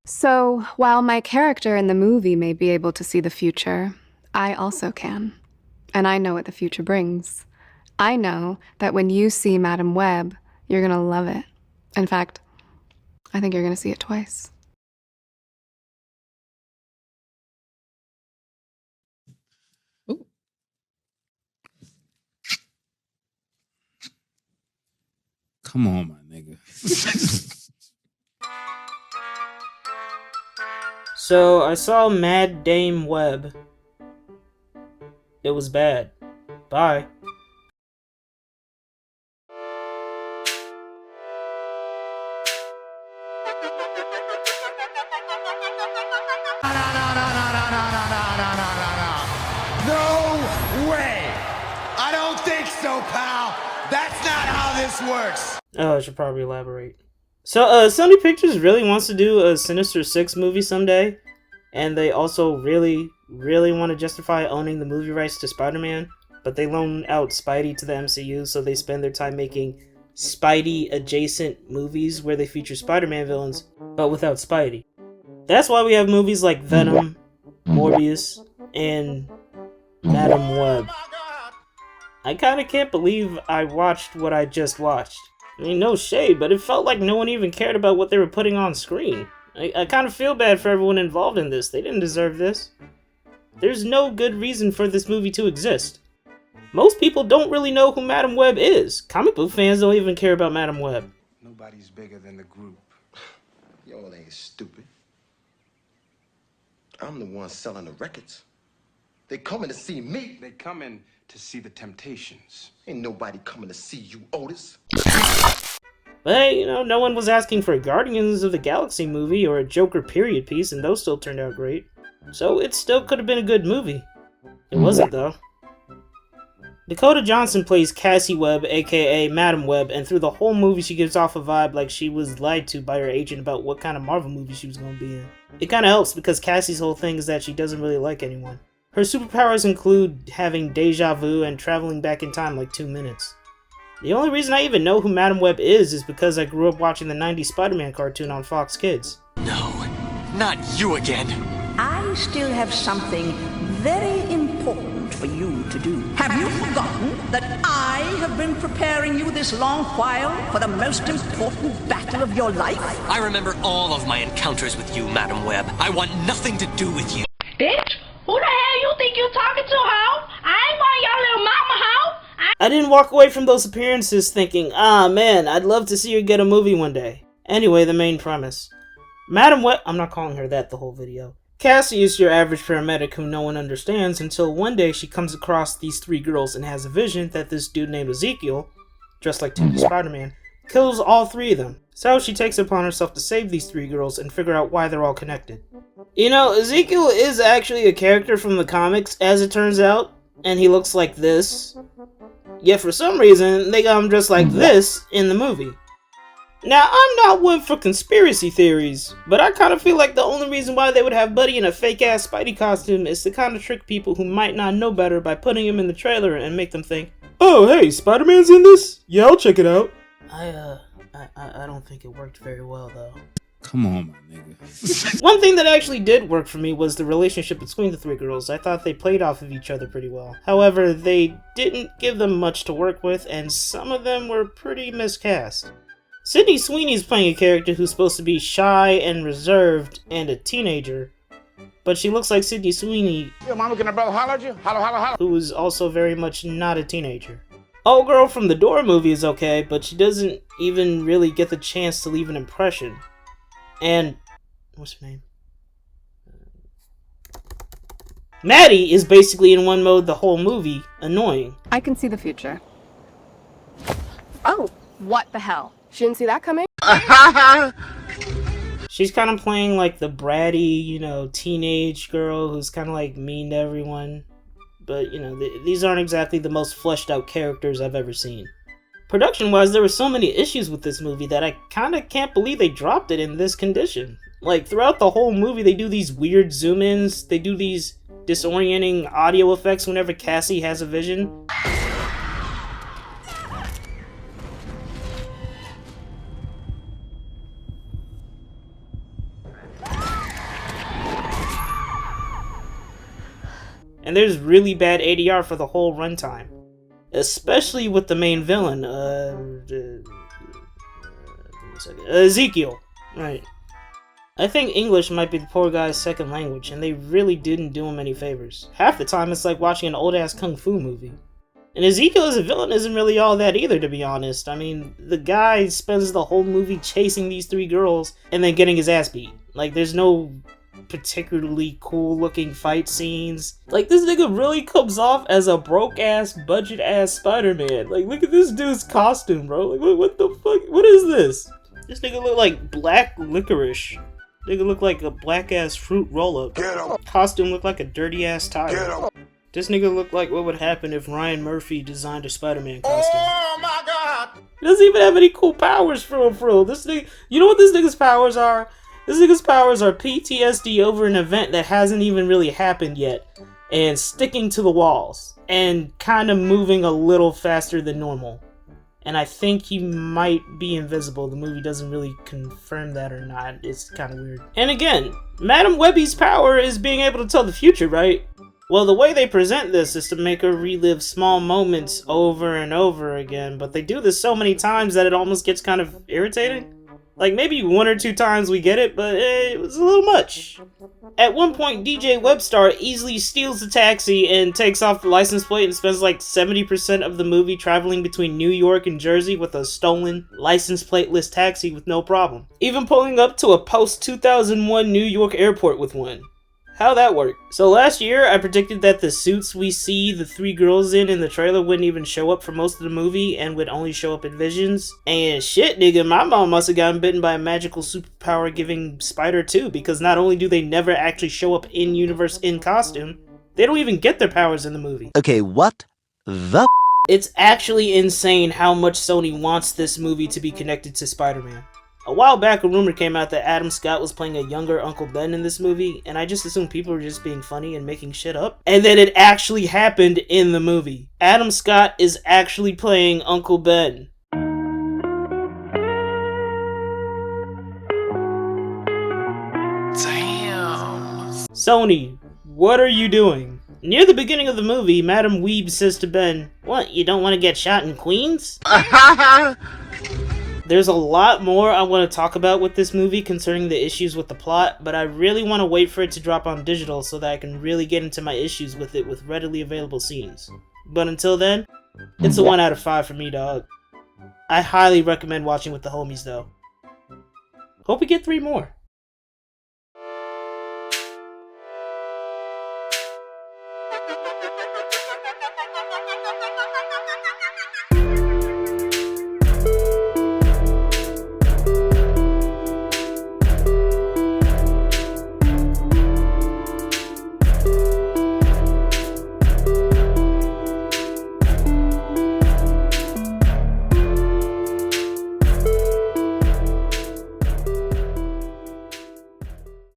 So, while my character in the movie may be able to see the future, I also can. And I know what the future brings. I know that when you see Madam Web, you're gonna love it. In fact, I think you're gonna see it twice. Ooh. Come on, my nigga. So I saw Mad Dame Web. It was bad. Bye. No way! I don't think so, pal. That's not how this works. Oh, I should probably elaborate. So, Sony Pictures really wants to do a Sinister Six movie someday, and they also really want to justify owning the movie rights to Spider-Man, but they loan out Spidey to the MCU, so they spend their time making Spidey-adjacent movies where they feature Spider-Man villains, but without Spidey. That's why we have movies like Venom, Morbius, and Madam Web. I kinda can't believe I watched what I just watched. I mean, no shade, but it felt like no one even cared about what they were putting on screen. I kind of feel bad for everyone involved in this. They didn't deserve this. There's no good reason for this movie to exist. Most people don't really know who Madam Web is. Comic book fans don't even care about Madam Web. Nobody's bigger than the group. Y'all ain't stupid. I'm the one selling the records. They coming to see me. They coming to see the Temptations. Ain't nobody coming to see you, Otis. But hey, you know, no one was asking for a Guardians of the Galaxy movie or a Joker period piece, and those still turned out great. So it still could have been a good movie. It wasn't, though. Dakota Johnson plays Cassie Webb, aka Madam Web, and through the whole movie she gives off a vibe like she was lied to by her agent about what kind of Marvel movie she was going to be in. It kind of helps because Cassie's whole thing is that she doesn't really like anyone. Her superpowers include having deja vu and traveling back in time like 2 minutes. The only reason I even know who Madam Web is because I grew up watching the 90s Spider-Man cartoon on Fox Kids. No, not you again. I still have something very important for you to do. Have you forgotten that I have been preparing you this long while for the most important battle of your life? I remember all of my encounters with you, Madam Web. I want nothing to do with you. Bitch, who the hell you think you're talking to, ho? I ain't one your little mama, ho. I didn't walk away from those appearances thinking, ah man, I'd love to see her get a movie one day. Anyway, the main premise. Madam Web, I'm not calling her that the whole video. Cassie is your average paramedic who no one understands until one day she comes across these 3 girls and has a vision that this dude named Ezekiel, dressed like 2D Spider-Man, kills all 3 of them. So she takes it upon herself to save these 3 girls and figure out why they're all connected. You know, Ezekiel is actually a character from the comics, as it turns out, and he looks like this. Yet for some reason, they got him dressed like this in the movie. Now, I'm not one for conspiracy theories, but I kind of feel like the only reason why they would have Buddy in a fake-ass Spidey costume is to kind of trick people who might not know better by putting him in the trailer and make them think, oh, hey, Spider-Man's in this? Yeah, I'll check it out. I don't think it worked very well, though. Come on, my nigga. One thing that actually did work for me was the relationship between the 3 girls. I thought they played off of each other pretty well. However, they didn't give them much to work with, and some of them were pretty miscast. Sydney Sweeney's playing a character who's supposed to be shy and reserved and a teenager, but she looks like Sydney Sweeney, Yo, mama, can I brother holler at you? Holler, holler, holler. who is also very much not a teenager. Old girl from the Door movie is okay, but she doesn't even really get the chance to leave an impression. And what's her name? Maddie is basically in one mode the whole movie, annoying. I can see the future. Oh, what the hell? She didn't see that coming? She's kind of playing like the bratty, you know, teenage girl who's kind of like mean to everyone. But, you know, these aren't exactly the most fleshed out characters I've ever seen. Production-wise, there were so many issues with this movie that I kind of can't believe they dropped it in this condition. Like, throughout the whole movie, they do these weird zoom-ins, they do these disorienting audio effects whenever Cassie has a vision. and there's really bad ADR for the whole runtime. Especially with the main villain, Ezekiel. Right. I think English might be the poor guy's second language, and they really didn't do him any favors. Half the time it's like watching an old-ass kung fu movie. And Ezekiel as a villain isn't really all that either, to be honest. I mean, the guy spends the whole movie chasing these 3 girls and then getting his ass beat. Like, there's no particularly cool-looking fight scenes. Like, this nigga really comes off as a broke-ass, budget-ass Spider-Man. Like, look at this dude's costume, bro. Like, what the fuck? What is this? This nigga look like black licorice. Nigga look like a black-ass fruit roll-up. Costume look like a dirty-ass tire. This nigga look like what would happen if Ryan Murphy designed a Spider-Man costume. Oh my god! He doesn't even have any cool powers for real. This nigga, you know what this nigga's powers are? This nigga's powers are PTSD over an event that hasn't even really happened yet, and sticking to the walls, and kind of moving a little faster than normal. And I think he might be invisible. The movie doesn't really confirm that or not. It's kind of weird. And again, Madam Webby's power is being able to tell the future, right? Well, the way they present this is to make her relive small moments over and over again, but they do this so many times that it almost gets kind of irritating. Like, maybe 1 or 2 times we get it, but it was a little much. At one point, DJ Webstar easily steals the taxi and takes off the license plate and spends like 70% of the movie traveling between New York and Jersey with a stolen, license plateless taxi with no problem. Even pulling up to a post-2001 New York airport with one. How'd that work? So last year, I predicted that the suits we see the 3 girls in the trailer wouldn't even show up for most of the movie and would only show up in visions. And shit, nigga, my mom must have gotten bitten by a magical superpower giving spider too, because not only do they never actually show up in universe in costume, they don't even get their powers in the movie. Okay, what the? It's actually insane how much Sony wants this movie to be connected to Spider-Man. A while back, a rumor came out that Adam Scott was playing a younger Uncle Ben in this movie, and I just assumed people were just being funny and making shit up. And then it actually happened in the movie. Adam Scott is actually playing Uncle Ben. Damn. Sony, what are you doing? Near the beginning of the movie, Madam Weeb says to Ben, "What, you don't want to get shot in Queens?" There's a lot more I want to talk about with this movie concerning the issues with the plot, but I really want to wait for it to drop on digital so that I can really get into my issues with it with readily available scenes. But until then, it's a 1 out of 5 for me, dog. I highly recommend watching with the homies, though. Hope we get 3 more.